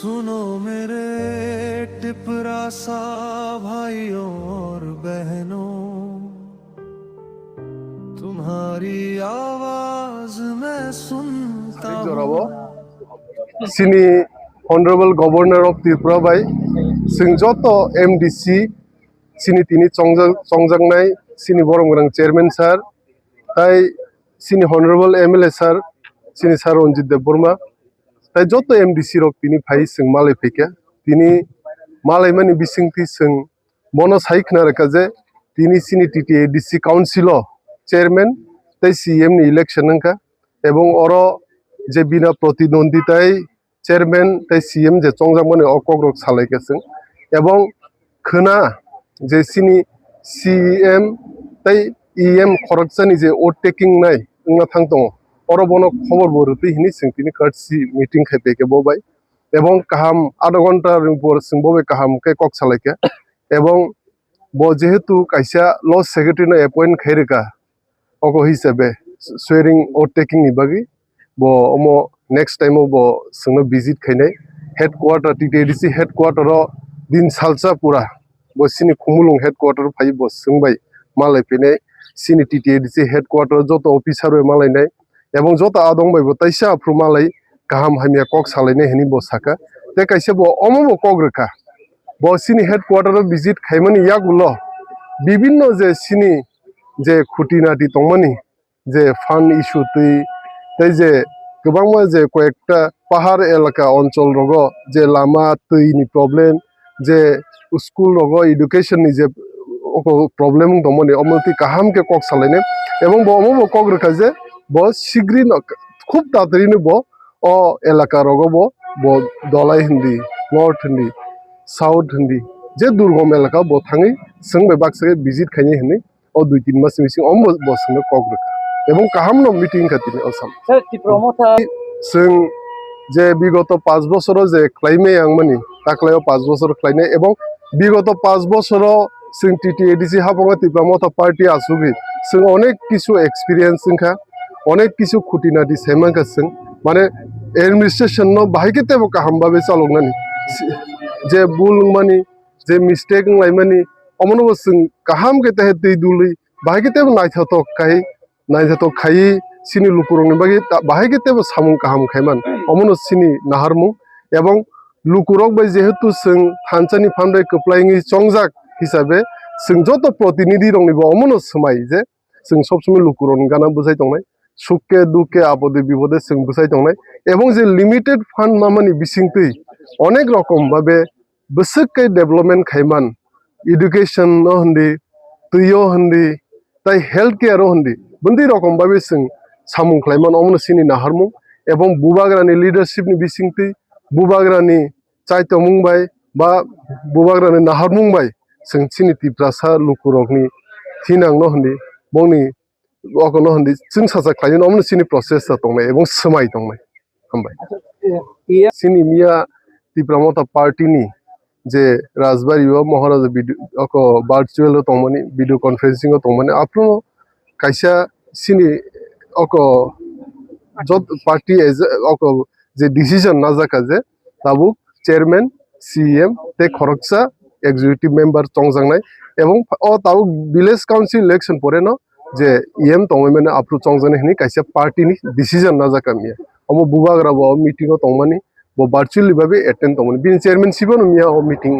सुनो मेरे टिपरासा भाइयों और बहनों, तुम्हारी आवाज मैं सुनता हूँ। Sini Honorable Governor of Tripura by Singjoto MDC Sini Tini Chongjangnai Sini Boromgrang Chairman Sir Tai Sini Honorable MLA Sir Sini Sir Ranjit Dev Burma Tai Joto MDC Rok Tini Phai Sing Malai Phike Tini Malai Mani Bisingti Sing Mono Saikna Rakaje Tini Sini TTADC Council Chairman Tai CM ni election nangka ebong oro je bina প্রতিদ্বন্দ্বিতায় chairman তাই CM যে চংজামনে অকগ্রক সালাইকেছেন এবং খনা যে সিনি CM তাই EM খরকসানি যে ওট taking নাই উংনা থাংতং অরবনো খবর বরতে হিনি সিংতিনি কার্টসি meeting খাইপেকে Bobai এবং কাহাম আধা ঘন্টার উপর সিংববে কাহাম কে কক সালাইকে এবং ব যেহেতু কাইসা লস সেক্রেটারি না অ্যাপয়েন্ট খাইরেকা অক হিসাবে সোয়ারিং ওট taking ni bagi bo omo next time bo singno visit khainai headquarter TTADC headquarter din salsa pura bo sini khumulung headquarter phai bo singbai malai pine sini TTADC headquarter joto officer oi malai nai ebong joto adong bai bo taisa apru malai kaham hamia kok salai ne heni bo saka te kaise bo omo bo kok rekha bo sini headquarter visit khaimani yagulo bibinno je sini je khutinati tongmani je fund issue tui তাই যে গোবাংমা যে কয়েকটা পাহাড় এলাকা অঞ্চল রগ যে Lama তৈনি problem যে স্কুল রগ এডুকেশন নি যে প্রবলেম দমনি অমতি কাহামকে কক সালাইনে এবং বমব কক রেখা যে ব শিগরি খুব তাড়াতাড়ি ব অ এলাকা রগ ব দলাই হিন্দি নর্থ হিন্দি সাউথ হিন্দি যে দুর্গম এলাকা ব থাঙি সঙ্গে বাক্সে ভিজিট খাইনি হিনি ও 2-3 মাস মিসিং অম ব সঙ্গে কক রেখা এবং কাহামনো মিটিং খাতিনি অসাম जों जे विगत 5 বছর যে ক্লাইমে आंमानि ताक्लायाव 5 বছর ক্লাইने এবং বিগত 5 বছর जों TTADC हाबंगा टिप्रामथा पार्टी आसुगि जों अनेक किछु एक्सपीरियंस जोंखा अनेक किछु खुटिनादि सेमांखा जों माने एडमिनिस्ट्रेशन न बाहायकेतेबो काहामबाबे चालंनानि जे बुल मानि जे मिस्टेक लाइमानि अमनबो जों काहाम केते दै दुलि बाहायकेतेबो नायथातो काई नायथातो खाई सिनी लुकुरंनि बागै बाहायकेतेबो सामुं काहाम खायमान अमनो सिनी नाहारमु एवं लुकुरक बाय जेहेतु जों थानसानि फान्दाय कप्लायनि चंजाक हिसाबै जों जत प्रतिनिधि दंनिबो अमनो समाय जे जों सब समय लुकुरन गाना बुझाय दंनाय सुखे दुखे आपदे बिपदे जों बुझाय दंनाय एवं जे लिमिटेड फान्ड मामानि बिसिंतै अनेक रकम भाबे बोसोकै डेभलपमेन्ट खायमान एडुकेशन न हन्दि तैयो हन्दि ताइ हेल्थ केयर हन्दि बन्दी रकम भाबे जों सामुं खायमान अमनो सिनी नाहारमु एवं बुबाग्रानि लिडारशिपनि बिसिंतै बुबाग्रानि चाइतो मुंबाय बा बुबाग्रानि नाहारमुंबाय जों सिनी टिप्रासा लुकुरकनि थिनांनो हन्दि बंनि अकनो हन्दि जों साजा खायनो अमनो सिनी प्रसेस दंनाय एवं समाय दंनाय हामबाय सिनी मिया टिप्रामथा पार्टीनि जे राजबारियाव महाराजा अक भार्चुअल तंमनि भिडियो कॉन्फ्रेंसिंग तंमनि आपनो कायसा सिनी अक जत पार्टी एज अक जे डिसीजन ना जाका जे ताबुक चेयरमैन सीएम ते खरकसा एग्जीक्यूटिव मेंबर चंजांनाय एवं अ ताबुक विलेज काउंसिल इलेक्शन परे न जे ईएम तंगै माने आपरु चंजाने हनि कायसा पार्टीनि डिसीजन ना जाका मिया अमो बुबाग्रा ब मीटिंग तंगमानि ब भार्चुअली भाबे अटेंड तंगमानि बिन चेयरमैन सिबो मिया मीटिंग